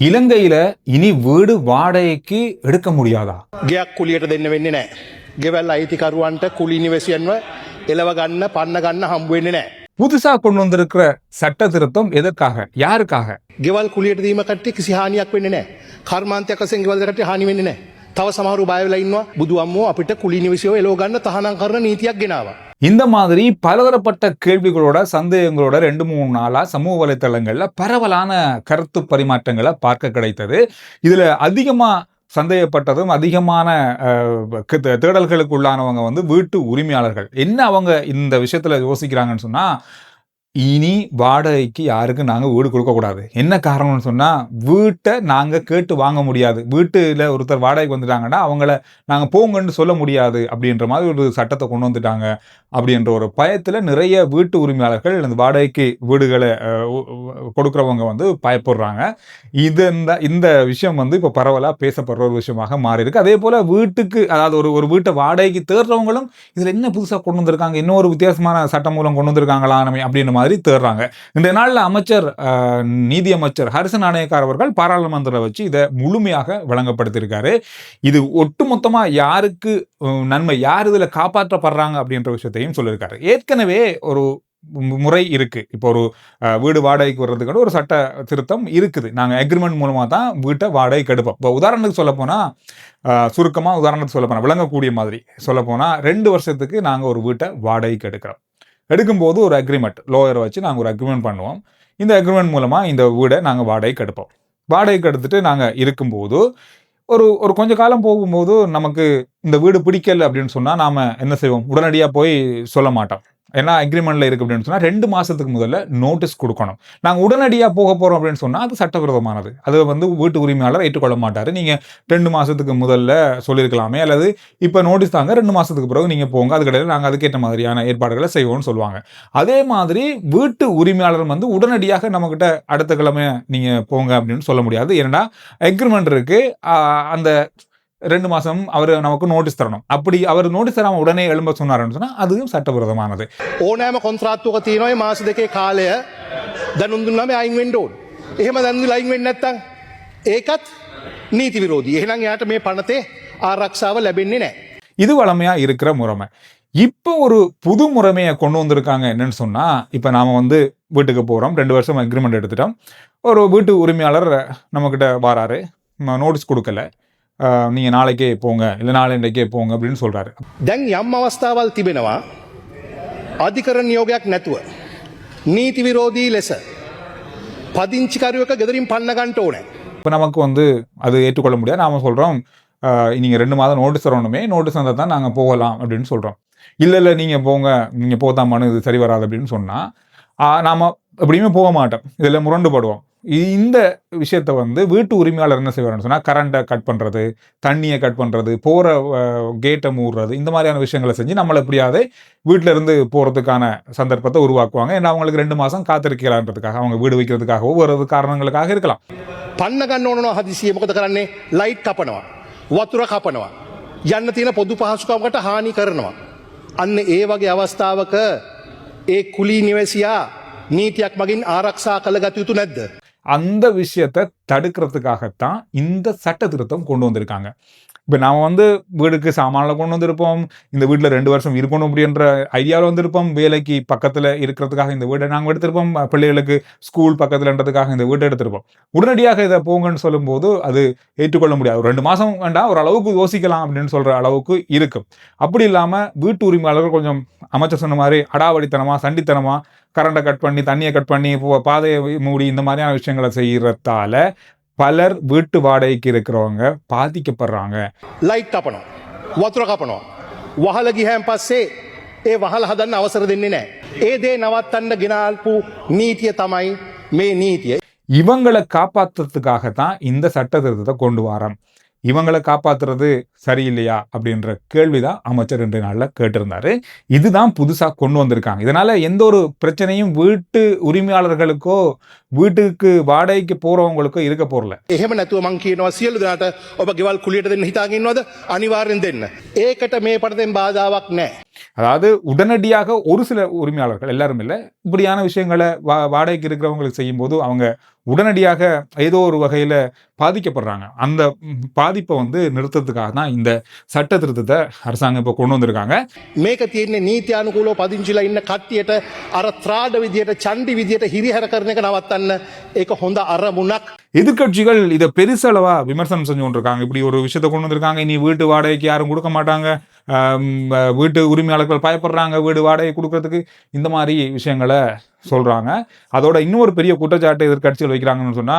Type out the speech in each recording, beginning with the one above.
இலங்கையில இனி வீடு வாடகைக்கு எடுக்க முடியாதா? ගෙයක් කුලියට දෙන්න වෙන්නේ නැහැ. ගෙවල් අයිතිකරුවන්ට කුලී නිවැසියන්ව එලව ගන්න, පන්න ගන්න හම්බ වෙන්නේ නැහැ. புதுசா கொண்டு வந்திருக்கிற சட்ட திருத்தம் எதற்காக, யாருக்காக? ගෙවල් කුලියට දීම කට්ටිය කිසි හානියක් වෙන්නේ නැහැ. කර්මාන්තයක් වශයෙන් ගෙවල් කට්ටිය හානි වෙන්නේ නැහැ. තව සමහරු බය වෙලා ඉන්නවා බුදු අම්මෝ අපිට කුලී නිවැසියෝ එලව ගන්න තහනම් කරන නීතියක් ගෙනාවා. இந்த மாதிரி பலதரப்பட்ட கேள்விகளோட சந்தேகங்களோட 2-3 நாளா சமூக வலைத்தளங்கள்ல பரவலான கருத்து பரிமாற்றங்களை பார்க்க கிடைத்தது. இதுல அதிகமா சந்தேகப்பட்டதும் அதிகமான தேடல்களுக்கு உள்ளானவங்க வந்து வீட்டு உரிமையாளர்கள். என்ன அவங்க இந்த விஷயத்துல யோசிக்கிறாங்கன்னு சொன்னா, இனி வாடகைக்கு யாருக்கும் நாங்கள் வீடு கொடுக்கக்கூடாது. என்ன காரணம்னு சொன்னால், வீட்டை நாங்கள் கேட்டு வாங்க முடியாது. வீட்டில் ஒருத்தர் வாடகைக்கு வந்துட்டாங்கன்னா அவங்கள நாங்கள் போங்கன்னு சொல்ல முடியாது அப்படின்ற மாதிரி ஒரு சட்டத்தை கொண்டு வந்துட்டாங்க. அப்படின்ற ஒரு பயத்தில் நிறைய வீட்டு உரிமையாளர்கள் இந்த வாடகைக்கு வீடுகளை கொடுக்குறவங்க வந்து பயப்படுறாங்க. இந்த விஷயம் வந்து இப்போ பரவலாக பேசப்படுற ஒரு விஷயமாக மாறி இருக்கு. அதே போல் வீட்டுக்கு, அதாவது ஒரு வீட்டை வாடகைக்கு தேடுறவங்களும் இதில் என்ன புதுசாக கொண்டு வந்திருக்காங்க, இன்னொரு வித்தியாசமான சட்டம் மூலம் கொண்டு வந்திருக்காங்களா அப்படின்ற மாதிரி தேடுறாங்க. இந்த நாளில் அமைச்சர், நீதி அமைச்சர் ஹரிசன் நாணயக்கார் அவர்கள் பாராளுமன்றத்தில் வச்சு இதை முழுமையாக வழங்கப்படுத்தியிருக்காரு. இது ஒட்டுமொத்தமா யாருக்கு நன்மை, யார் இதுல காப்பாற்றப்படுறாங்க அப்படின்ற விஷயத்தையும் சொல்லியிருக்காரு. ஏற்கனவே ஒரு முறை இருக்கு. இப்போ ஒரு வீடு வாடகைக்கு வர்றதுக்கான ஒரு சட்ட திருத்தம் இருக்குது. நாங்கள் அக்ரிமெண்ட் மூலமா தான் வீட்டை வாடகைக்கு எடுப்போம். இப்போ உதாரணத்துக்கு சொல்ல போனா, சுருக்கமாக உதாரணத்துக்கு சொல்ல போனா, விளங்கக்கூடிய மாதிரி சொல்ல போனா, 2 வருஷத்துக்கு நாங்கள் ஒரு வீட்டை வாடகைக்கு எடுக்கும்போது ஒரு அக்ரிமெண்ட், லோயரை வச்சு நாங்கள் ஒரு அக்ரிமெண்ட் பண்ணுவோம். இந்த அக்ரிமெண்ட் மூலமாக இந்த வீடை நாங்கள் வாடகைக்கு எடுப்போம். வாடகைக்கு எடுத்துட்டு நாங்கள் இருக்கும்போது ஒரு கொஞ்ச காலம் போகும்போது நமக்கு இந்த வீடு பிடிக்கல அப்படின்னு சொன்னால் நாம் என்ன செய்வோம், உடனடியாக போய் சொல்ல மாட்டோம். ஏன்னா அக்ரிமெண்ட்ல இருக்கு அப்படின்னு சொன்னால் 2 மாதத்துக்கு முதல்ல நோட்டீஸ் கொடுக்கணும். நாங்கள் உடனடியாக போக போகிறோம் அப்படின்னு சொன்னால் அது சட்டவிரோதமானது. அது வந்து வீட்டு உரிமையாளர் ஏற்றுக்கொள்ள மாட்டார். நீங்கள் 2 மாதத்துக்கு முதல்ல சொல்லியிருக்கலாமே, அல்லது இப்போ நோட்டீஸ் தாங்க 2 மாதத்துக்கு பிறகு நீங்கள் போங்க, அது கிடையாது, நாங்கள் அதுக்கேற்ற மாதிரியான ஏற்பாடுகளை செய்வோம்னு சொல்லுவாங்க. அதே மாதிரி வீட்டு உரிமையாளர் வந்து உடனடியாக நம்மக்கிட்ட அடுத்த கிழமை நீங்கள் போங்க அப்படின்னு சொல்ல முடியாது. ஏன்னா அக்ரிமெண்ட் இருக்கு, அந்த 2 மாதம் அவர் நமக்கு நோட்டீஸ் தரணும். அப்படி அவர் நோட்டீஸ் தராமல் உடனே எழும்ப சொன்னாருன்னு சொன்னால் அதுவும் சட்டவிரோதமானது. ඕනෑම කොන්ත්‍රාත්තුවක තියෙනවා මාස 2 කාලය දැනුම් දුන්නාම අයින් වෙන්න ඕන. එහෙම දැනුම්ලා අයින් වෙන්නේ නැත්නම් ඒකත් නීති විරෝධී. එහෙනම් එයාට මේ පනතේ ආරක්ෂාව ලැබෙන්නේ නැහැ. இது வழமையா இருக்கிற முறைமை. இப்போ ஒரு புது முறைமையை கொண்டு வந்திருக்காங்க. என்னன்னு சொன்னா, இப்போ நாம வந்து வீட்டுக்கு போறோம், 2 வருஷம் அக்ரிமெண்ட் எடுத்துட்டோம். ஒரு வீட்டு உரிமையாளர் நம்மக்கிட்ட வராரு, நோட்டீஸ் கொடுக்கல, நீங்க நாளைக்கே போங்க, இல்லை நாளைக்கே போங்க அப்படின்னு சொல்றாரு. දැන් යම් අවස්ථාවල් තිබෙනවා අධිකරණ නියෝගයක් නැතුව නීති විරෝධී ලෙස පදිංචිකරුවෙක් ගෙදරින් පන්න ගන්න ඕනේ. இப்போ நமக்கு வந்து அது ஏற்றுக்கொள்ள முடியாது. நாம சொல்றோம், நீங்கள் 2 மாதம் நோட்டீஸ் தரணுமே, நோட்டீஸ் வந்தால் தான் நாங்கள் போகலாம் அப்படின்னு சொல்கிறோம். இல்லை நீங்கள் போங்க, நீங்கள் போதான் மனு, இது சரி வராது அப்படின்னு சொன்னால் நாம் எப்படியுமே போக மாட்டோம். இதில் முரண்டுபடுவோம். இந்த விஷயத்த வந்து வீட்டு உரிமையாளர் என்ன செய்வாருன்னு சொன்னால், கரண்ட்டை கட் பண்ணுறது, தண்ணியை கட் பண்ணுறது, போகிற கேட்டை மூடுறது, இந்த மாதிரியான விஷயங்களை செஞ்சு நம்மளை எப்படியாவது வீட்டில் இருந்து போகிறதுக்கான சந்தர்ப்பத்தை உருவாக்குவாங்க. ஏன்னா அவங்களுக்கு 2 மாதம் காத்திருக்கலான்றதுக்காக, அவங்க வீடு வைக்கிறதுக்காகவோ ஒரு காரணங்களுக்காக இருக்கலாம். පන්න ගන්න ඕන හදිසියෙ මොකද කරන්නේ? ලයිට් කපනවා, වතුර කපනවා, යන්න තියෙන පොදු පහසුකම්කට හානි කරනවා. අන්න ඒ වගේ අවස්ථාවක ඒ කුලී නිවැසියා නීතියක් මගින් ආරක්ෂා කළ ගත යුතු නැද්ද? அந்த விஷயத்தை தடுக்கிறதுக்காகத்தான் இந்த சட்ட திருத்தம் கொண்டு வந்திருக்காங்க. இப்போ நாம் வந்து வீடுக்கு சாமானில் கொண்டு வந்திருப்போம், இந்த வீட்டில் 2 வருஷம் இருக்கணும் அப்படின்ற ஐடியாவில் வந்திருப்போம், வேலைக்கு பக்கத்தில் இருக்கிறதுக்காக இந்த வீட்டை நாங்கள் எடுத்திருப்போம், பிள்ளைகளுக்கு ஸ்கூல் பக்கத்தில்ன்றதுக்காக இந்த வீட்டை எடுத்திருப்போம். உடனடியாக இதை போங்கன்னு சொல்லும்போது அது ஏற்றுக்கொள்ள முடியாது. ஒரு 2 மாதம் வேண்டாம், ஒரு அளவுக்கு யோசிக்கலாம் அப்படின்னு சொல்கிற அளவுக்கு இருக்கும். அப்படி இல்லாமல் வீட்டு உரிமையாளர்கள் கொஞ்சம் அமைச்சர் சொன்ன மாதிரி அடாவடித்தனமாக, சண்டித்தனமாக கரண்டை கட் பண்ணி, தண்ணியை கட் பண்ணி, பாதையை மூடி, இந்த மாதிரியான விஷயங்களை செய்கிறதால பலர் வீட்டு வாடகைக்கு இருக்கிறவங்க பாதிக்கப்படுறாங்க. ලයිට් කපනවා, වතුර කපනවා, වහල ගියන් පස්සේ ඒ වහල හදන්න අවසර දෙන්නේ නැහැ. ඒ දේ නවත්තන්න ගෙනාල්පු නීතිය තමයි මේ නීතිය. இவங்களை காப்பாற்றுறதுக்காகத்தான் இந்த சட்ட திருத்தத்தை கொண்டு வரோம். இவங்களை காப்பாற்றுறது சரியில்லையா அப்படின்ற கேள்விதான் அமைச்சர் இன்றைய நாள்ல கேட்டிருந்தாரு. இதுதான் புதுசா கொண்டு வந்திருக்காங்க. இதனால எந்த ஒரு பிரச்சனையும் வீட்டு உரிமையாளர்களுக்கோ வீட்டுக்கு வாடகைக்கு போறவங்களுக்கோ இருக்க போறல. එහෙම නැතුව මං කියනවා සියලු දෙනාට ඔබ ගෙවල් කුලියට දෙන්න හිතාගෙන ඉන්නවද? අනිවාර්යෙන් දෙන්න. ඒකට මේ පටතෙන් බාධාවක් නැහැ. அதாவது உடனடியாக ஒரு சில உரிமையாளர்கள், எல்லாரும் இல்லை, இப்படியான விஷயங்களை வாடகைக்கு இருக்கிறவங்களுக்கு செய்யும்போது அவங்க உடனடியாக ஏதோ ஒரு வகையில் பாதிக்கப்படுறாங்க. அந்த பாதிப்பை வந்து நிறுத்தத்துக்காக தான் இந்த சட்ட திருத்தத்தை அரசாங்கம் இப்போ கொண்டு வந்திருக்காங்க. මේක තියෙන්නේ නීත්‍යානුකූලව පදිංචිලා ඉන්න කට්ටියට අර ත්‍රාඩ විදියට චණ්ඩි විදියට හිරිහැර කරන එක නවත්තන්න ඒක හොඳ අරමුණක්. எதிர்க்கட்சிகள் இதை பெருசளவா விமர்சனம் செஞ்சு கொண்டிருக்காங்க. இப்படி ஒரு விஷயத்தை கொண்டு வந்திருக்காங்க, இனி வீட்டு வாடகைக்கு யாரும் கொடுக்க மாட்டாங்க, வீட்டு உரிமையாளர்கள் பயப்படுறாங்க வீடு வாடகை கொடுக்கறதுக்கு, இந்த மாதிரி விஷயங்களை சொல்றாங்க. அதோட இன்னொரு பெரிய குற்றச்சாட்டு எதிர்க்கட்சிகள் வைக்கிறாங்கன்னு சொன்னா,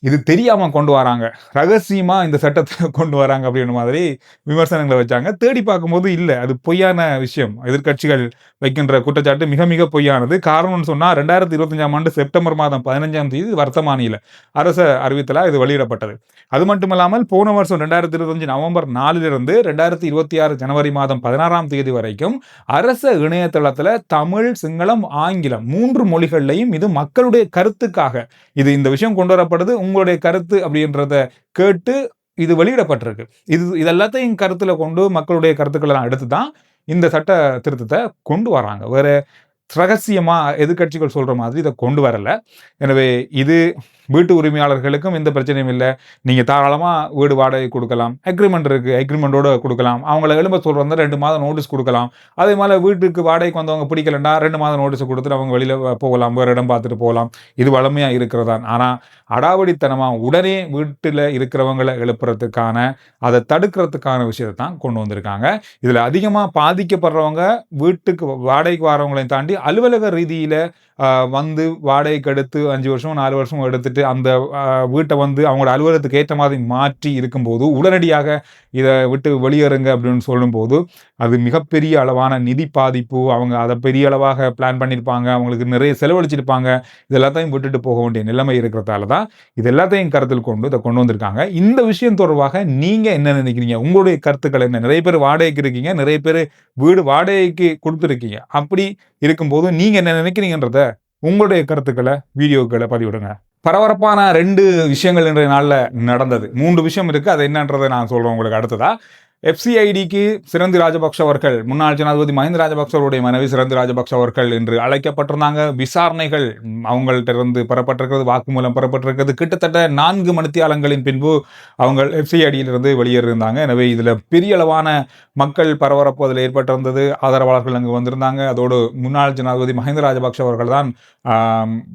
இது தெரியாம கொண்டு வராங்க, ரகசியமா இந்த சட்டத்தை கொண்டு வராங்க அப்படின்ற மாதிரி விமர்சனங்களை வச்சாங்க. தேடி பார்க்கும்போது இல்லை, அது பொய்யான விஷயம். எதிர்க்கட்சிகள் வைக்கின்ற குற்றச்சாட்டு மிக மிக பொய்யானது. காரணம்னு சொன்னா 2025ஆம் ஆண்டு செப்டம்பர் மாதம் 15ஆம் தேதி வர்த்தமானியில அரச அறிவித்தலா இது வெளியிடப்பட்டது. அது மட்டுமல்லாமல் போன வருஷம் 2025 நவம்பர் 4லிருந்து 2026 ஜனவரி மாதம் 16ஆம் தேதி வரைக்கும் அரச இணையதளத்துல தமிழ், சிங்களம், ஆங்கிலம் 3 மொழிகள்லையும் இது மக்களுடைய கருத்துக்காக இது இந்த விஷயம் கொண்டு வரப்படுது, உங்களுடைய கருத்து அப்படின்றத கேட்டு இது வெளியிடப்பட்டிருக்கு. இது எல்லாத்தையும் கருத்துல கொண்டு மக்களுடைய கருத்துக்களை எல்லாம் எடுத்து தான் இந்த சட்ட திருத்தத்தை கொண்டு வராங்க. வேற ரகசியமா எதிர்க்கட்சிகள் சொல்ற மாதிரி இதை கொண்டு வரல. எனவே இது வீட்டு உரிமையாளர்களுக்கும் எந்த பிரச்சனையும் இல்லை. நீங்க தாராளமா வீடு வாடகை கொடுக்கலாம், அக்ரிமெண்ட் இருக்கு, அக்ரிமெண்டோட கொடுக்கலாம். அவங்கள எழும்ப சொல்றதா 2 மாதம் நோட்டீஸ் கொடுக்கலாம். அதே மாதிரி வீட்டுக்கு வாடகைக்கு வந்தவங்க பிடிக்கலன்னா 2 மாதம் நோட்டீஸ் கொடுத்துட்டு அவங்க வெளியில போகலாம், வேற இடம் பார்த்துட்டு போகலாம். இது வளமையா இருக்கிறதா. ஆனா அடாவடித்தனமா உடனே வீட்டுல இருக்கிறவங்களை எழுப்புறதுக்கான, அதை தடுக்கிறதுக்கான விஷயத்தை தான் கொண்டு வந்திருக்காங்க. இதுல அதிகமா பாதிக்கப்படுறவங்க வீட்டுக்கு வாடகைக்கு வரவங்களையும் தாண்டி அலுவலக ரீதியில வந்து வாடகைக்கு எடுத்து 5 வருஷம் 4 வருஷம் எடுத்துட்டு அந்த வீட்டை வந்து அவங்களோட அலுவலகத்துக்கு ஏற்ற மாதிரி மாற்றி இருக்கும்போது உடனடியாக இதை விட்டு வெளியேறுங்க அப்படின்னு சொல்லும்போது அது மிகப்பெரிய அளவான நிதி பாதிப்பு. அவங்க அதை பெரிய அளவாக பிளான் பண்ணியிருப்பாங்க, அவங்களுக்கு நிறைய செலவழிச்சிருப்பாங்க. இது எல்லாத்தையும் விட்டுட்டு போக வேண்டிய நிலைமை இருக்கிறதால தான் இது எல்லாத்தையும் கருத்தில் கொண்டு இதை கொண்டு வந்திருக்காங்க. இந்த விஷயம் தொடர்பாக நீங்க என்ன நினைக்கிறீங்க? உங்களுடைய கருத்துக்கள் என்ன? நிறைய பேர் வாடகைக்கு இருக்கீங்க, நிறைய பேர் வீடு வாடகைக்கு கொடுத்துருக்கீங்க. அப்படி இருக்கும்போது நீங்க என்ன நினைக்கிறீங்கன்றத உங்களுடைய கருத்துக்களை வீடியோக்களை பதிவிடுங்க. பரபரப்பான 2 விஷயங்கள் இன்றைய நாளில் நடந்தது. 3 விஷயம் இருக்கு, அது என்னன்றதை நான் சொல்றேன் உங்களுக்கு அடுத்ததா. FCIDக்கு சிரந்தி ராஜபக்ஷ அவர்கள், முன்னாள் ஜனாதிபதி மஹிந்த ராஜபக்ஷவுடைய மனைவி சிரந்தி ராஜபக்ஷ அவர்கள் என்று அழைக்கப்பட்டிருந்தாங்க. விசாரணைகள் அவங்கள்ட்ட இருந்து பெறப்பட்டிருக்கிறது, வாக்குமூலம் பெறப்பட்டிருக்கிறது. கிட்டத்தட்ட 4 மணித்தியாலங்களின் பின்பு அவங்க FCIDயிலிருந்து வெளியேறியிருந்தாங்க. எனவே இதுல பெரிய அளவான மக்கள் பரபரப்பு அதில் ஏற்பட்டிருந்தது. ஆதரவாளர்கள் அங்கு வந்திருந்தாங்க. அதோடு முன்னாள் ஜனாதிபதி மஹிந்த ராஜபக்ஷ அவர்கள் தான்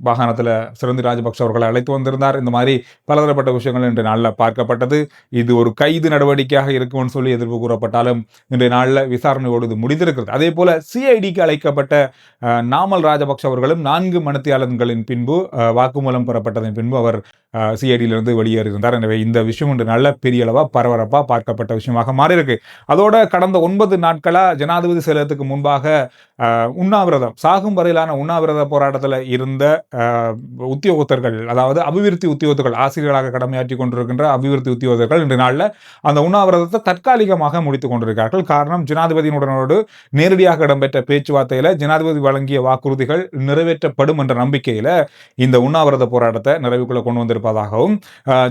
வாகனத்தில் சிரந்தி ராஜபக்ஷ அவர்களை அழைத்து வந்திருந்தார். இந்த மாதிரி பலதரப்பட்ட விஷயங்கள் இன்றைய நாளில் பார்க்கப்பட்டது. இது ஒரு கைது நடவடிக்கையாக இருக்கும்னு சொல்லி எதிர்ப்பு கூறப்பட்டாலும் இன்றைய நாளில் விசாரணையோடு இது முடிந்திருக்கிறது. அதே போல CIDக்கு அழைக்கப்பட்ட நாமல் ராஜபக்ஷ அவர்களும் 4 மணித்தியாலங்களின் பின்பு வாக்குமூலம் பெறப்பட்டதன் பின்பு அவர் CIDயிலிருந்து வெளியேறியிருந்தார். எனவே இந்த விஷயம் இன்று நல்ல பெரிய அளவா பரபரப்பா பார்க்கப்பட்ட விஷயமாக மாறியிருக்கு. அதோட கடந்த 9 நாட்களா ஜனாதிபதி செயலகத்துக்கு முன்பாக உண்ணாவிரதம், சாகும் வரையிலான உண்ணாவிரத போராட்டத்தில் இருந்த உத்தியோகத்தர்கள், அதாவது அபிவிருத்தி உத்தியோகத்தர்கள், ஆசிரியர்களாக கடமையாற்றி கொண்டிருக்கின்ற அபிவிருத்தி உத்தியோகத்தர்கள் இன்று நாளில் அந்த உண்ணாவிரதத்தை தற்காலிகமாக முடித்துக் கொண்டிருக்கிறார்கள். காரணம், ஜனாதிபதியினுடனோடு நேரடியாக இடம்பெற்ற பேச்சுவார்த்தையில ஜனாதிபதி வழங்கிய வாக்குறுதிகள் நிறைவேற்றப்படும் என்ற நம்பிக்கையில இந்த உண்ணாவிரத போராட்டத்தை நிறைவுக்குள்ள கொண்டு வந்திருப்பதாகவும்,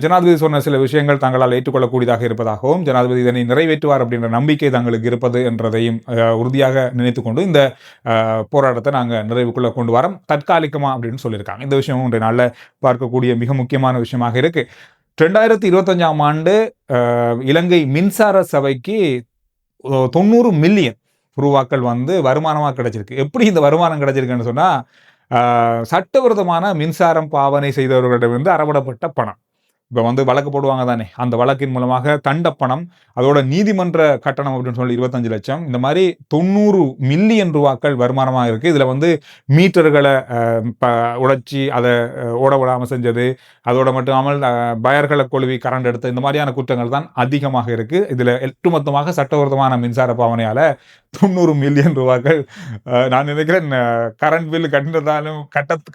ஜனாதிபதி சொன்ன சில விஷயங்கள் தங்களால் ஏற்றுக்கொள்ளக்கூடியதாக இருப்பதாகவும், ஜனாதிபதி இதனை நிறைவேற்றுவார் அப்படின்ற நம்பிக்கை தங்களுக்கு இருப்பது என்றதையும் உறுதியாக நினைத்துக்கொண்டு இந்த போராட்டத்தை நாங்கள் நிறைவுக்குள்ள கொண்டு வரோம் தற்காலிகமா அப்படின்னு சொல்லியிருக்காங்க. இந்த விஷயமும் இன்றைய நாளில் பார்க்கக்கூடிய மிக முக்கியமான விஷயமாக இருக்கு. 2025ஆம் ஆண்டு இலங்கை மின்சார சபைக்கு 90 மில்லியன் ரூபாக்கள் வந்து வருமானமாக கிடைச்சிருக்கு. எப்படி இந்த வருமானம் கிடைச்சிருக்குன்னு சொன்னா, சட்டவிரோதமான மின்சாரம் பாவனை செய்தவர்களிடமிருந்து அறவிடப்பட்ட பணம். இப்போ வந்து வழக்கு போடுவாங்க தானே, அந்த வழக்கின் மூலமாக தண்ட பணம், அதோட நீதிமன்ற கட்டணம் அப்படின்னு சொல்லி 25 லட்சம், இந்த மாதிரி 90 மில்லியன் ரூபாக்கள் வருமானமாக இருக்குது. இதில் வந்து மீட்டர்களை உடைச்சி அதை ஓட விடாமல் செஞ்சது, அதோட மட்டுமாமல் பயர்களை கொழுவி கரண்ட் எடுத்து, இந்த மாதிரியான குற்றங்கள் தான் அதிகமாக இருக்குது. இதில் ஒட்டுமொத்தமாக சட்டவிரோதமான மின்சார பாவனையால் 90 மில்லியன் ரூபாக்கள், நான் நினைக்கிறேன் கரண்ட் பில் கட்டினதாலும்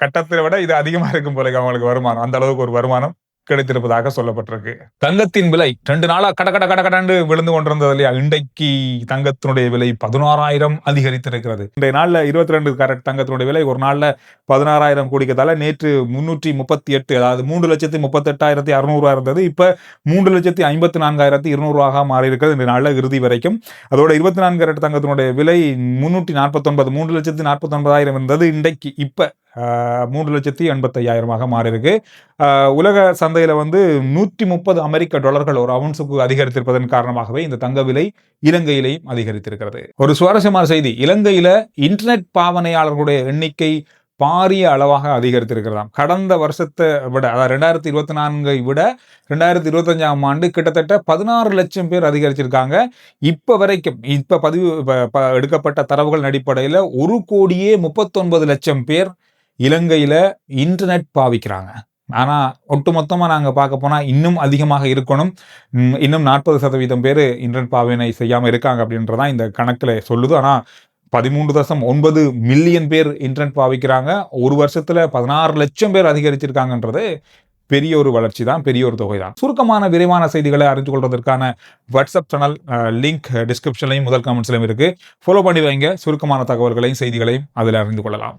கட்டத்தை விட இது அதிகமாக இருக்கும் போல அவங்களுக்கு வருமானம். அந்த அளவுக்கு ஒரு வருமானம் கிடைத்திருப்பதாக சொல்லப்பட்டிருக்கு. தங்கத்தின் விலை 2 நாளா கடகடன்னு விழுந்து கொண்டிருந்தது இல்லையா? இன்றைக்கு தங்கத்தினுடைய விலை 16,000 அதிகரித்திருக்கிறது. இன்றைய நாள்ல 22 கேரட் தங்கத்தினுடைய விலை ஒரு நாள்ல 16,000 கூடிக்கதால நேற்று 338, அதாவது 3,38,600 இருந்தது. இப்ப 3,54,200 மாறி இருக்கிறது இந்த நாள்ல இறுதி வரைக்கும். அதோட 24 கேரட் தங்கத்தினுடைய விலை 349, 3,49,000 இருந்தது. இன்றைக்கு இப்ப 3,85,000 மாறி இருக்கு. உலக சந்தையில வந்து 130 அமெரிக்க டாலர்கள் ஒரு அவுன்ஸுக்கு அதிகரித்திருப்பதன் காரணமாகவே இந்த தங்க விலை இலங்கையிலேயும் அதிகரித்திருக்கிறது. ஒரு சுவாரஸ்யமான செய்தி, இலங்கையில இன்டர்நெட் பாவனையாளர்களுடைய எண்ணிக்கை பாரிய அளவாக அதிகரித்திருக்கிறதாம். கடந்த வருஷத்தை விட, அதாவது 2024 விட 2025ஆம் ஆண்டு கிட்டத்தட்ட 16 லட்சம் பேர் அதிகரிச்சிருக்காங்க. இப்ப வரைக்கும் எடுக்கப்பட்ட தரவுகள் அடிப்படையில் 1,39 லட்சம் பேர் இலங்கையில இன்டர்நெட் பாவிக்கிறாங்க. ஆனா ஒட்டுமொத்தமா நாங்க பார்க்க போனா இன்னும் அதிகமாக இருக்கணும். இன்னும் 40% பேர் இன்டர்நெட் பாவனை செய்யாம இருக்காங்க அப்படின்றதான் இந்த கணக்குல சொல்லுது. ஆனா 13.9 மில்லியன் பேர் இன்டர்நெட் பாவிக்கிறாங்க. ஒரு வருஷத்துல 16 லட்சம் பேர் அதிகரிச்சிருக்காங்கன்றது பெரிய ஒரு வளர்ச்சி தான், பெரிய ஒரு தொகை தான். சுருக்கமான விரைவான செய்திகளை அறிந்து கொள்வதற்கான வாட்ஸ்அப் சேனல் லிங்க் டிஸ்கிரிப்ஷன்லையும் முதல் கமெண்ட்ஸ்லையும் இருக்கு. ஃபாலோ பண்ணி வைங்க. சுருக்கமான தகவல்களையும் செய்திகளையும் அதில் அறிந்து கொள்ளலாம்.